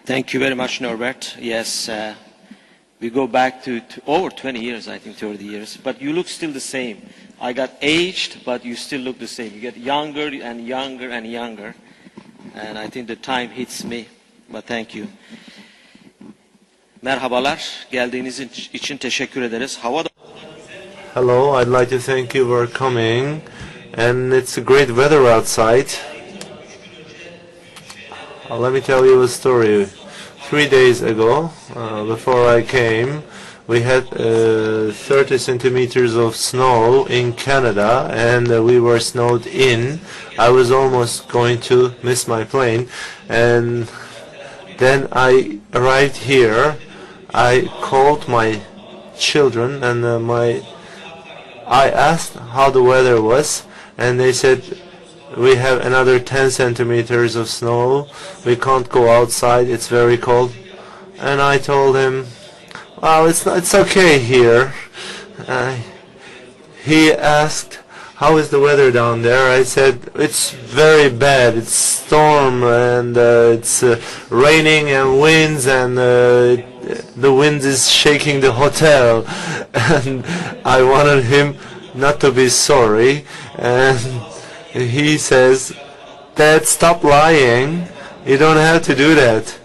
Thank you very much, Norbert. Yes, we go back to over 20 years, I think 30 years, but you look still the same. I got aged, but you still look the same. You get younger and younger and younger, and I think the time hits me, but thank you. Merhabalar, geldiğiniz için teşekkür ederiz. Hello, I'd like to thank you for coming, and it's a great weather outside. Let me tell you a story. 3 days ago, before I came, we had 30 centimeters of snow in Canada, and we were snowed in. I was almost going to miss my plane, and then I arrived here. I called my children, and I asked how the weather was, and they said, we have another 10 centimeters of snow. We can't go outside. It's very cold. And I told him, well, it's okay here. He asked, how is the weather down there? I said, it's very bad. It's storm, and it's raining and winds, and the wind is shaking the hotel. And I wanted him not to be sorry. And he says, Dad, stop lying. You don't have to do that.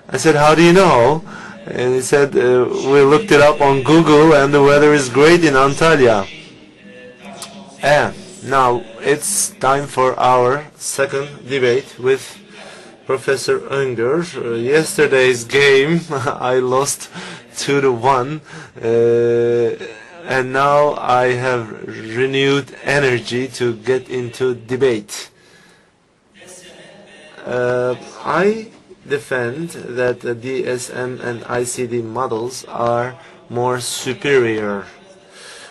I said, how do you know? And he said, we looked it up on Google, and the weather is great in Antalya. And now it's time for our second debate with Professor Öngör. Yesterday's game, I lost 2-1. And now I have renewed energy to get into debate. I defend that the DSM and ICD models are more superior.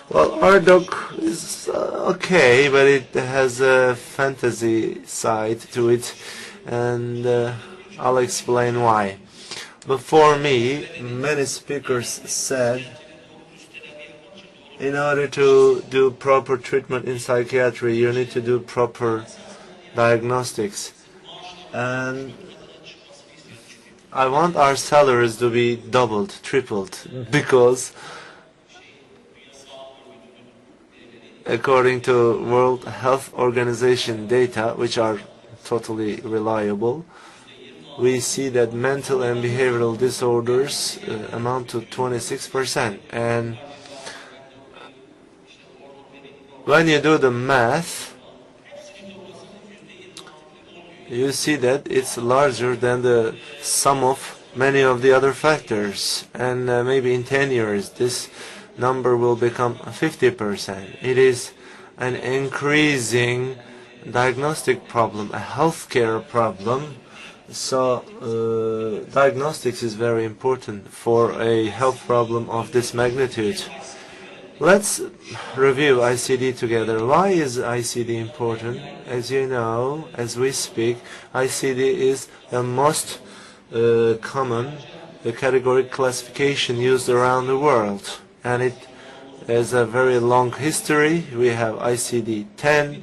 Well, our doc is okay, but it has a fantasy side to it, and I'll explain why. Before me, many speakers said, in order to do proper treatment in psychiatry, you need to do proper diagnostics. And I want our salaries to be doubled, tripled, because according to World Health Organization data, which are totally reliable, we see that mental and behavioral disorders amount to 26%. And when you do the math, you see that it's larger than the sum of many of the other factors, and maybe in 10 years this number will become 50%. It is an increasing diagnostic problem, a healthcare problem. So diagnostics is very important for a health problem of this magnitude. Let's review ICD together. Why is ICD important? As you know, as we speak, ICD is the most common category classification used around the world, and it has a very long history. We have ICD-10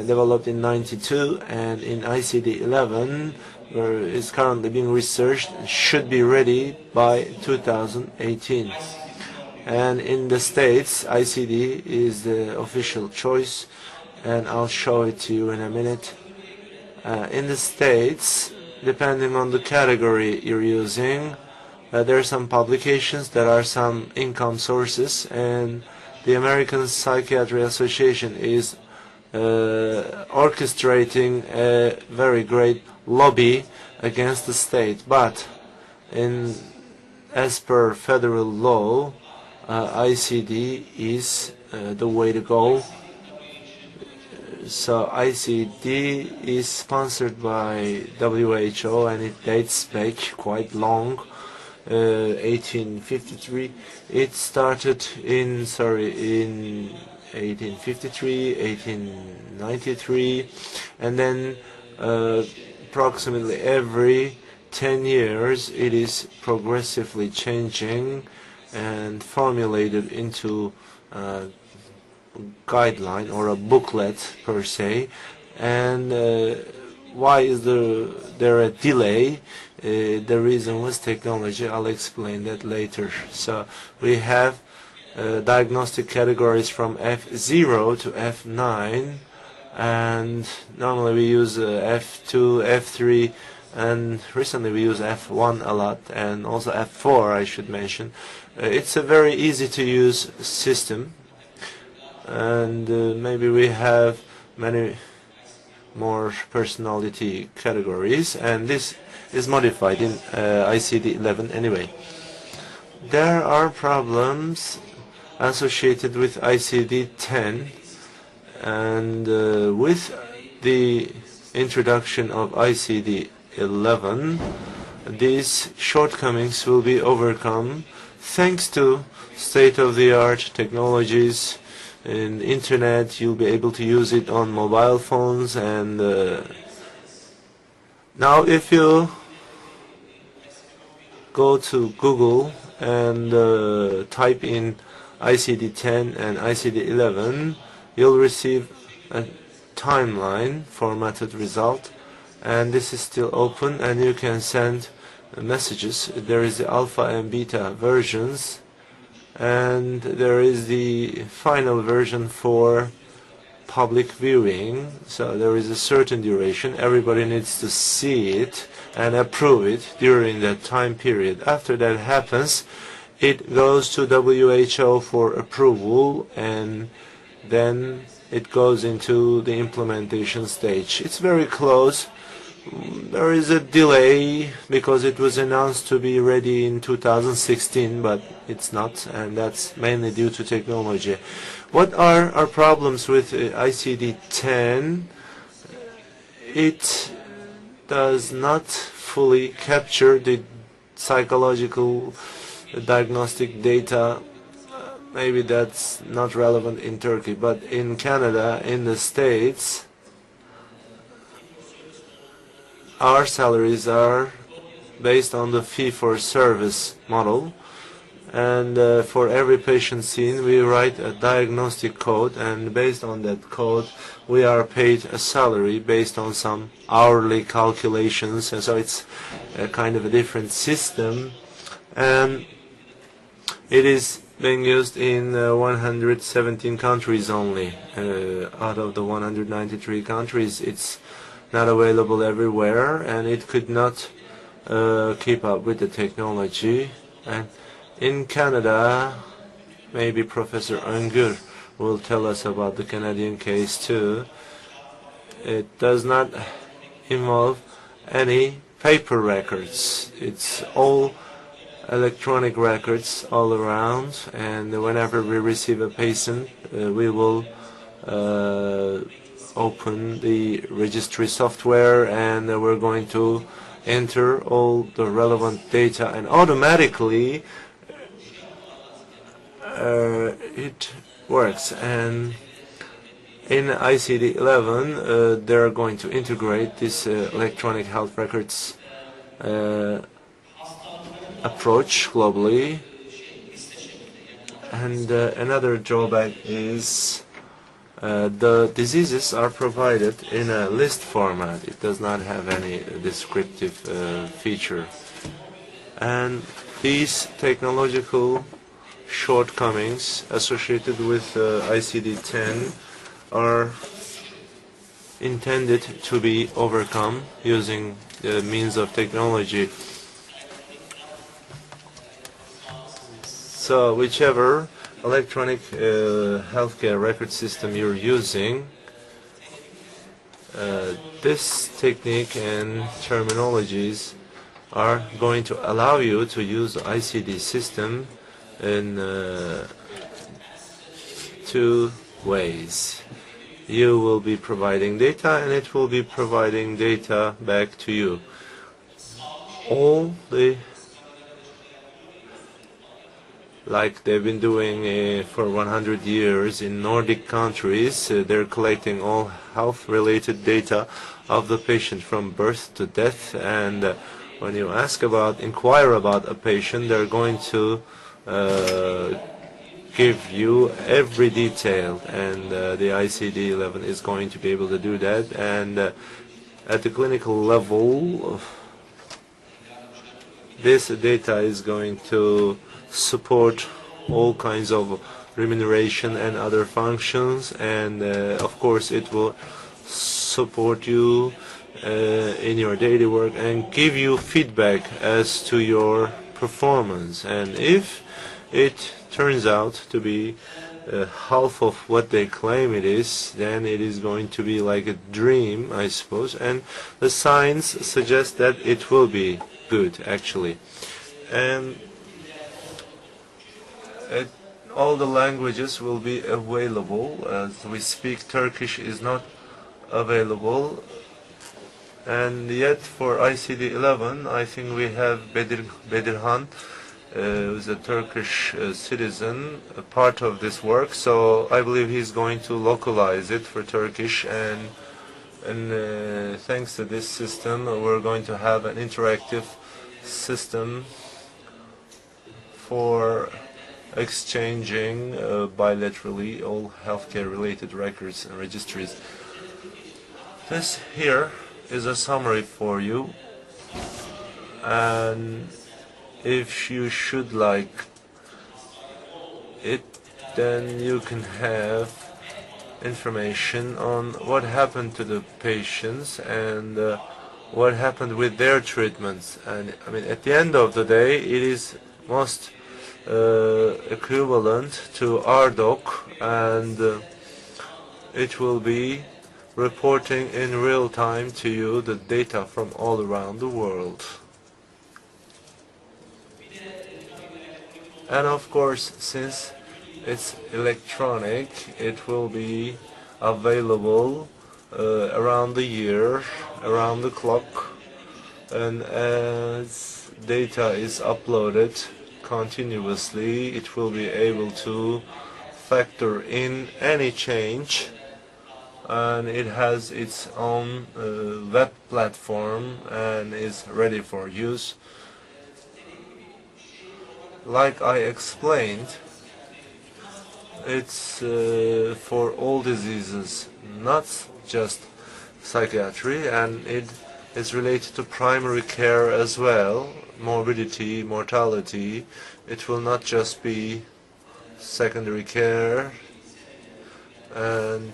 developed in '92, and in ICD-11 is currently being researched and should be ready by 2018. And in the States, ICD is the official choice, and I'll show it to you in a minute. In the States, depending on the category you're using, there are some publications, there are some income sources, and the American Psychiatry Association is orchestrating a very great lobby against the state. But as per federal law, ICD is the way to go. So ICD is sponsored by WHO, and it dates back quite long, 1853. It started in 1853, 1893, and then approximately every 10 years it is progressively changing and formulated into a guideline or a booklet per se, and why is there a delay? The reason was technology. I'll explain that later. So we have diagnostic categories from F0 to F9, and normally we use F2, F3, and recently we use F1 a lot, and also F4 I should mention. It's a very easy to use system, and maybe we have many more personality categories, and this is modified in ICD-11 anyway. There are problems associated with ICD-10, and with the introduction of ICD-11, these shortcomings will be overcome thanks to state-of-the-art technologies. In internet, you'll be able to use it on mobile phones, and now if you go to Google and type in ICD-10 and ICD-11, you'll receive a timeline formatted result, and this is still open, and you can send messages. There is the alpha and beta versions, and there is the final version for public viewing. So there is a certain duration. Everybody needs to see it and approve it during that time period. After that happens, it goes to WHO for approval, and then it goes into the implementation stage. It's very close. There is a delay because it was announced to be ready in 2016, but it's not, and that's mainly due to technology. What are our problems with ICD-10? It does not fully capture the psychological diagnostic data. Maybe that's not relevant in Turkey, but in Canada, in the States, our salaries are based on the fee-for-service model, and for every patient seen we write a diagnostic code, and based on that code we are paid a salary based on some hourly calculations, and so it's a kind of a different system, and it is being used in 117 countries only. Out of the 193 countries, it's not available everywhere, and it could not keep up with the technology. And in Canada, maybe Professor Ungur will tell us about the Canadian case too. It does not involve any paper records. It's all electronic records all around, and whenever we receive a patient, we will open the registry software, and we're going to enter all the relevant data, and automatically it works. And in ICD-11 they're going to integrate this electronic health records approach globally. And another drawback is the diseases are provided in a list format. It does not have any descriptive feature. And these technological shortcomings associated with ICD-10 are intended to be overcome using the means of technology. So whichever electronic healthcare record system you're using, this technique and terminologies are going to allow you to use the ICD system in two ways. You will be providing data, and it will be providing data back to you. All the like they've been doing for 100 years in Nordic countries. They're collecting all health-related data of the patient from birth to death, and when you inquire about a patient, they're going to give you every detail, and the ICD-11 is going to be able to do that. And at the clinical level, this data is going to support all kinds of remuneration and other functions, and of course it will support you in your daily work and give you feedback as to your performance. And if it turns out to be half of what they claim it is, then it is going to be like a dream, I suppose, and the science suggests that it will be good, actually. And all the languages will be available. As we speak, Turkish is not available, and yet for ICD 11 I think we have Bedirhan, who's a Turkish citizen, a part of this work, so I believe he's going to localize it for Turkish, and thanks to this system we're going to have an interactive system for exchanging bilaterally all healthcare related records and registries. This here is a summary for you, and if you should like it, then you can have information on what happened to the patients and what happened with their treatments. And I mean, at the end of the day, it is most equivalent to RDoc, and it will be reporting in real time to you the data from all around the world. And of course, since it's electronic, it will be available around the year, around the clock, and as data is uploaded continuously, it will be able to factor in any change, and it has its own web platform and is ready for use. Like I explained, it's for all diseases, not just psychiatry, and it is related to primary care as well, morbidity, mortality. It will not just be secondary care, and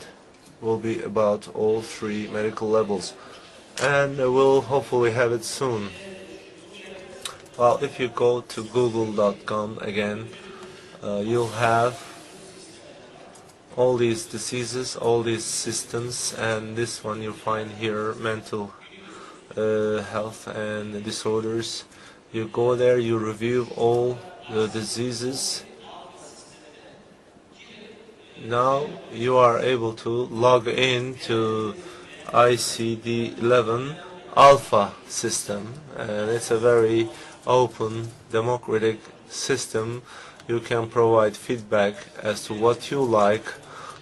will be about all three medical levels, and we'll hopefully have it soon. Well, if you go to google.com again, you'll have all these diseases, all these systems, and this one you find here, mental health and disorders. You go there, you review all the diseases. Now you are able to log in to ICD-11 Alpha system, and it's a very open, democratic system. You can provide feedback as to what you like,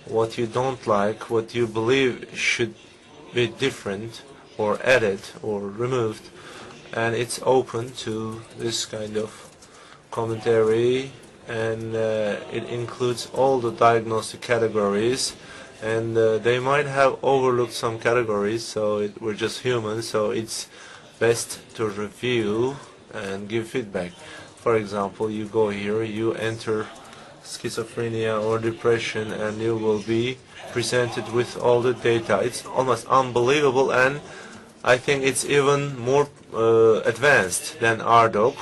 what you don't like, what you believe should be different or added or removed, and it's open to this kind of commentary, and it includes all the diagnostic categories, and they might have overlooked some categories, so we're just human, so it's best to review and give feedback. For example, you go here, you enter schizophrenia or depression, and you will be presented with all the data. It's almost unbelievable, and I think it's even more advanced than RDoc,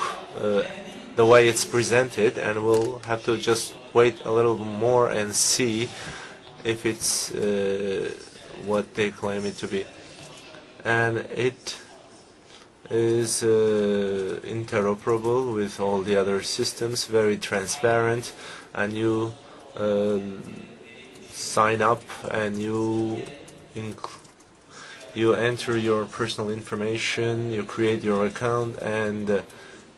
the way it's presented, and we'll have to just wait a little more and see if it's what they claim it to be. And it is interoperable with all the other systems, very transparent, and you sign up and you enter your personal information, you create your account, and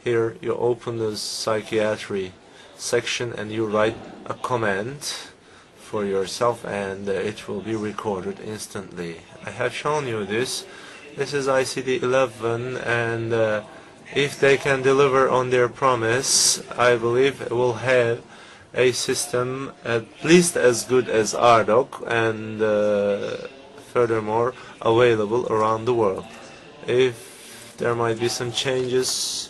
here you open the psychiatry section and you write a comment for yourself, and it will be recorded instantly. I have shown you this. This is ICD-11, and if they can deliver on their promise, I believe it will have a system at least as good as RDoc, and furthermore available around the world. If there might be some changes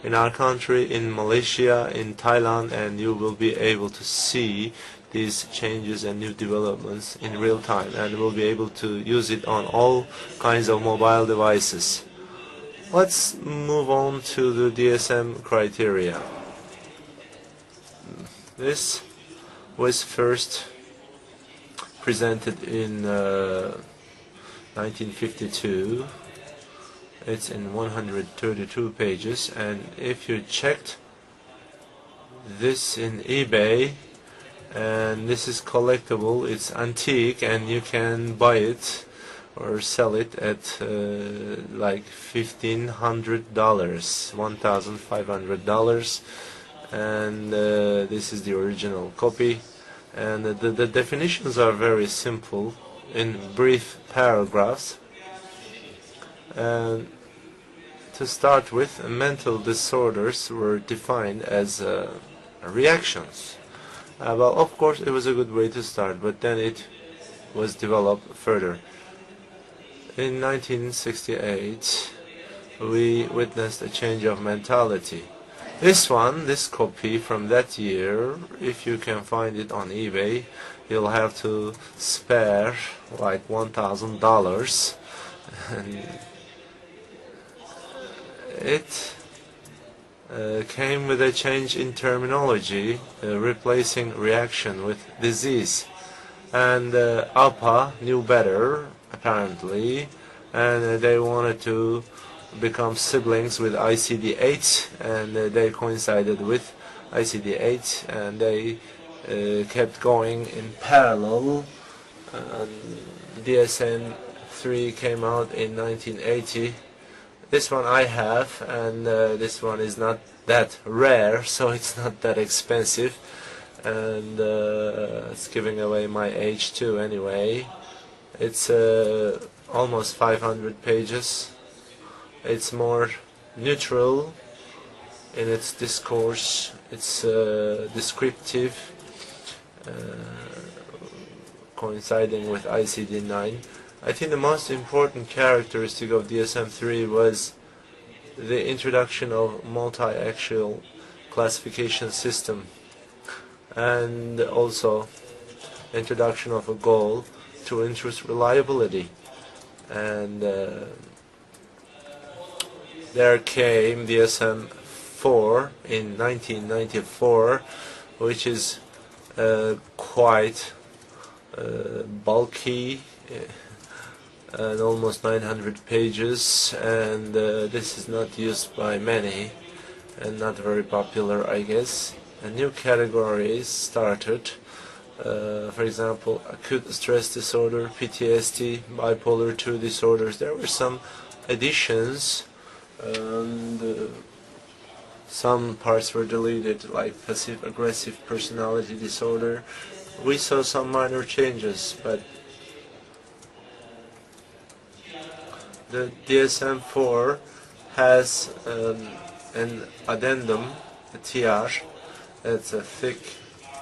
in our country, in Malaysia, in Thailand, and you will be able to see these changes and new developments in real time, and will be able to use it on all kinds of mobile devices. Let's move on to the DSM criteria. This was first presented in 1952. It's in 132 pages, and if you checked this in eBay, and this is collectible, it's antique, and you can buy it or sell it at like $1,500, $1,500, and this is the original copy. And the definitions are very simple in brief paragraphs. And to start with, mental disorders were defined as reactions. Well, of course, it was a good way to start, but then it was developed further. In 1968, we witnessed a change of mentality. This copy from that year, if you can find it on eBay, you'll have to spare like $1,000. And it came with a change in terminology, replacing reaction with disease. And APA knew better, apparently, and they wanted to become siblings with ICD-8, and they coincided with ICD-8, and they kept going in parallel. DSM-3 came out in 1980. This one I have, and this one is not that rare, so it's not that expensive, and it's giving away my age too anyway. It's almost 500 pages. It's more neutral in its discourse. It's descriptive, coinciding with ICD-9. I think the most important characteristic of DSM-3 was the introduction of multi-axial classification system, and also introduction of a goal to increase reliability. And there came DSM-4 in 1994, which is quite bulky, and almost 900 pages, and this is not used by many and not very popular, I guess. And new categories started, for example, acute stress disorder, PTSD, bipolar 2 disorders. There were some additions, and some parts were deleted, like passive-aggressive personality disorder. We saw some minor changes, but the DSM-4 has an addendum, a TR. It's a thick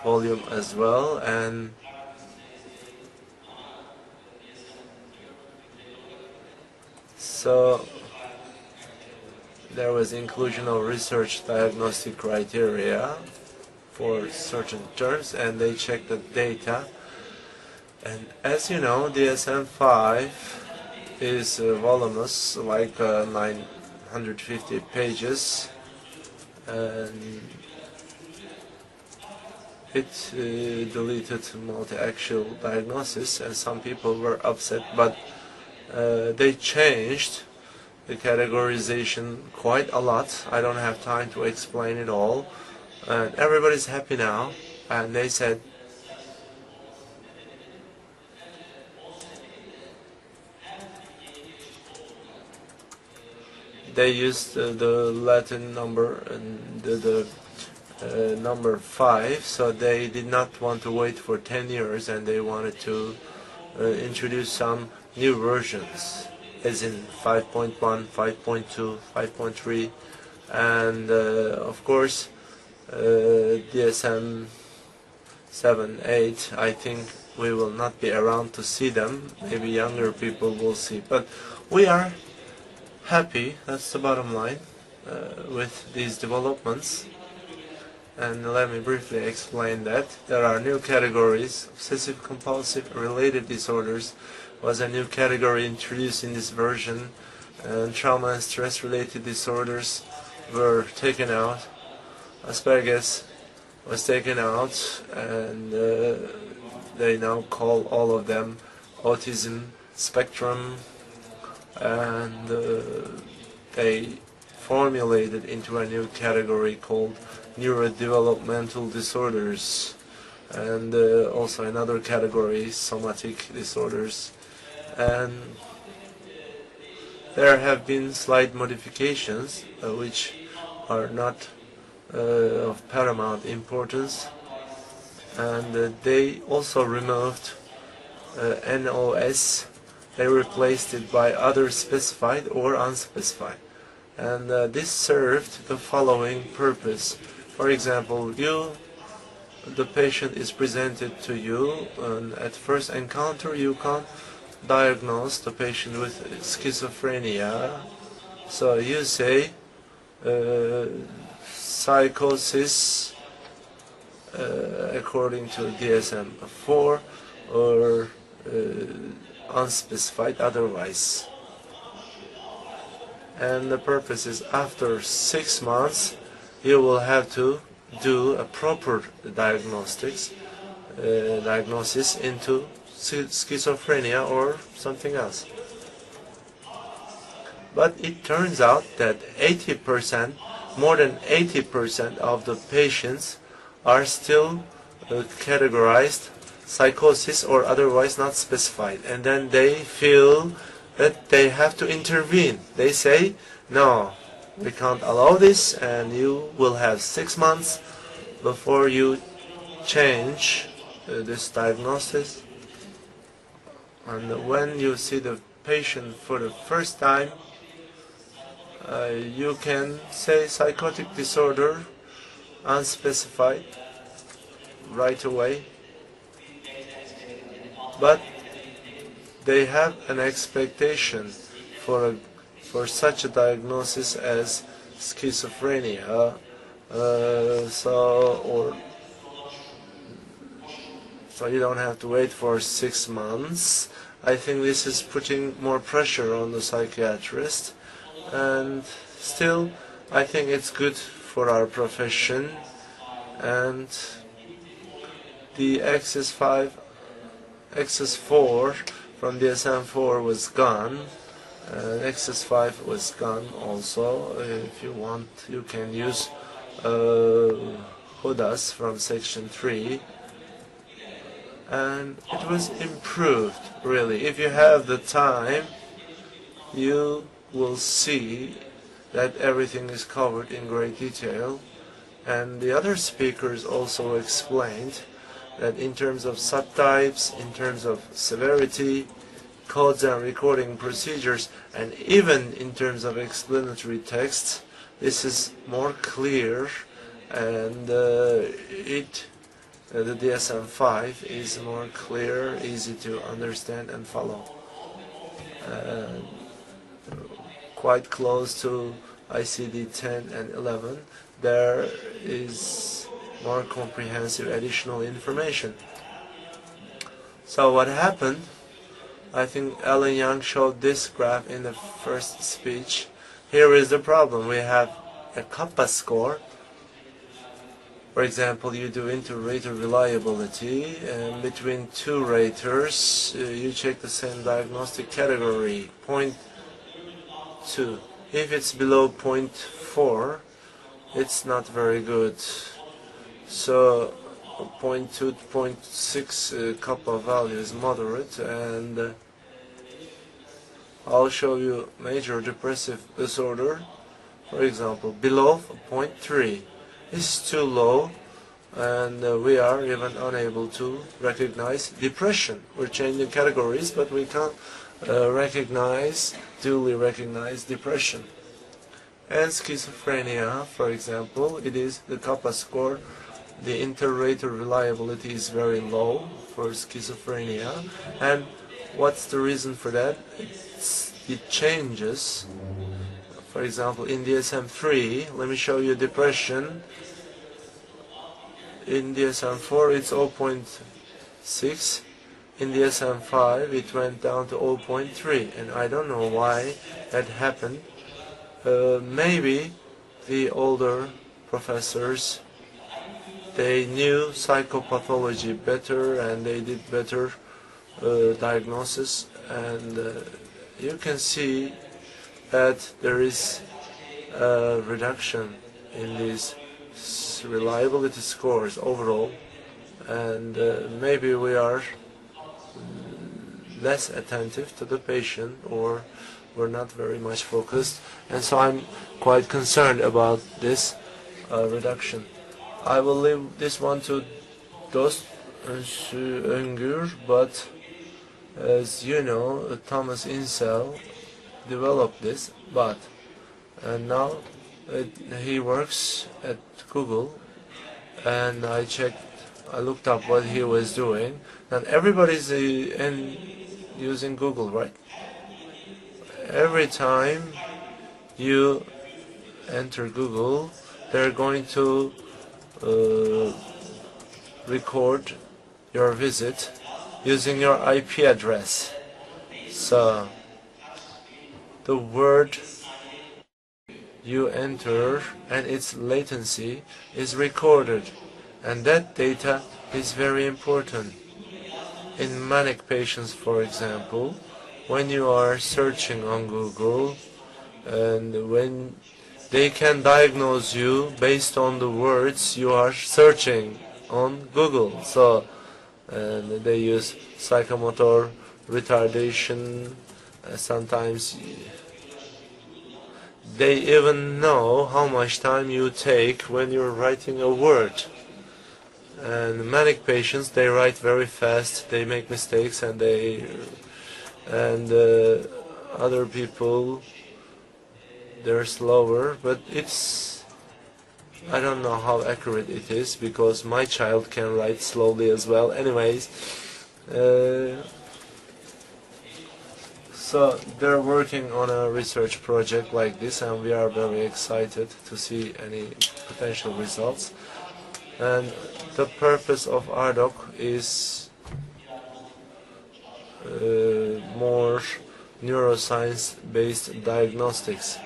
volume as well, and so there was inclusion of research diagnostic criteria for certain terms, and they checked the data. And as you know, DSM-5 is voluminous, like 950 pages, and it deleted multi-axial diagnosis, and some people were upset, but they changed the categorization quite a lot. I don't have time to explain it all, and everybody's happy now. And they said they used the Latin number and the number 5, so they did not want to wait for 10 years, and they wanted to introduce some new versions, as in 5.1, 5.2, 5.3, and of course DSM 7, 8, I think we will not be around to see them. Maybe younger people will see. But we are happy, that's the bottom line, with these developments. And let me briefly explain that. There are new categories. Obsessive compulsive related disorders was a new category introduced in this version, and trauma and stress related disorders were taken out. Asperger's was taken out, and they now call all of them autism spectrum, and they formulated into a new category called neurodevelopmental disorders, and also another category, somatic disorders. And there have been slight modifications which are not of paramount importance, and they also removed NOS. They replaced it by other specified or unspecified, and this served the following purpose. For example, the patient is presented to you, and at first encounter you can't diagnose the patient with schizophrenia, so you say psychosis according to DSM-4, or unspecified otherwise. And the purpose is after 6 months you will have to do a proper diagnosis into schizophrenia or something else. But it turns out that 80%, more than 80% of the patients are still categorized psychosis or otherwise not specified, and then they feel that they have to intervene. They say, no, we can't allow this, and you will have 6 months before you change this diagnosis. And when you see the patient for the first time, you can say psychotic disorder, unspecified, right away. But they have an expectation for such a diagnosis as schizophrenia, so you don't have to wait for 6 months. I think this is putting more pressure on the psychiatrist, and still I think it's good for our profession. And the XS4 from DSM-4 was gone. XS5 was gone also. If you want, you can use HODAS from section 3, and it was improved, really. If you have the time, you will see that everything is covered in great detail. And the other speakers also explained that in terms of subtypes, in terms of severity, codes and recording procedures, and even in terms of explanatory text, this is more clear, and the DSM-5 is more clear, easy to understand and follow. Quite close to ICD 10 and 11, there is more comprehensive additional information. So what happened? I think Alan Young showed this graph in the first speech. Here is the problem. We have a kappa score. For example, you do inter-rater reliability, and between two raters, you check the same diagnostic category, 0.2. If it's below 0.4, it's not very good. So 0.2 to 0.6 kappa value is moderate, and I'll show you major depressive disorder. For example, below 0.3 is too low, and we are even unable to recognize depression. We're changing categories, but we can't duly recognize depression. And schizophrenia, for example, it is the kappa score the inter-rater reliability is very low for schizophrenia. And what's the reason for that? It changes. For example, in DSM-3, let me show you depression. In DSM-4 it's 0.6. In DSM-5 it went down to 0.3, and I don't know why that happened. Maybe the older professors, they knew psychopathology better and they did better diagnosis, and you can see that there is a reduction in these reliability scores overall, and maybe we are less attentive to the patient, or we're not very much focused, and so I'm quite concerned about this reduction. I will leave this one to Dost Öngür, but as you know, Thomas Insel developed this, but now he works at Google, and I looked up what he was doing, and everybody's using Google, right? Every time you enter Google, they're going to record your visit using your IP address. So the word you enter and its latency is recorded, and that data is very important. In manic patients, for example, when you are searching on Google, and when they can diagnose you based on the words you are searching on Google. So and they use psychomotor retardation, sometimes they even know how much time you take when you're writing a word. And manic patients, they write very fast, they make mistakes, and other people, they're slower, but I don't know how accurate it is, because my child can write slowly as well. Anyways, so they're working on a research project like this, and we are very excited to see any potential results. And the purpose of RDoc is more neuroscience-based diagnostics.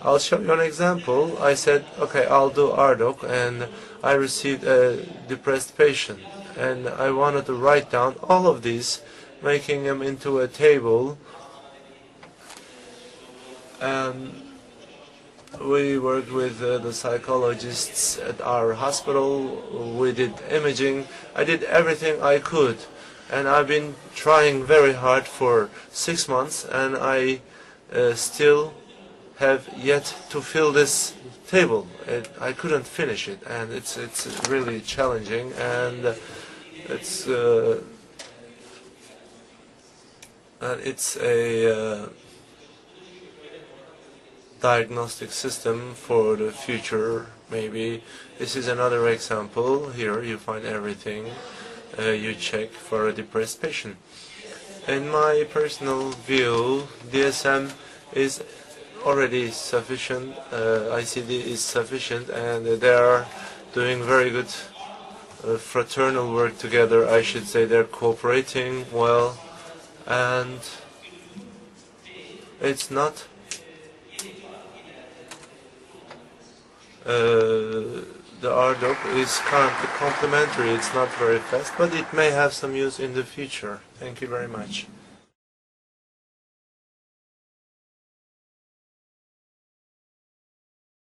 I'll show you an example. I said, okay, I'll do RDoc, and I received a depressed patient, and I wanted to write down all of these, making them into a table. And we worked with the psychologists at our hospital. We did imaging. I did everything I could, and I've been trying very hard for 6 months, and I still have yet to fill this table. I couldn't finish it, and it's really challenging, and it's a diagnostic system for the future. Maybe this is another example. Here you find everything you check for a depressed patient. In my personal view, DSM is already sufficient, ICD is sufficient, and they are doing very good fraternal work together. I should say they're cooperating well, and it's not the RDoc is currently complementary. It's not very fast, but it may have some use in the future. Thank you very much.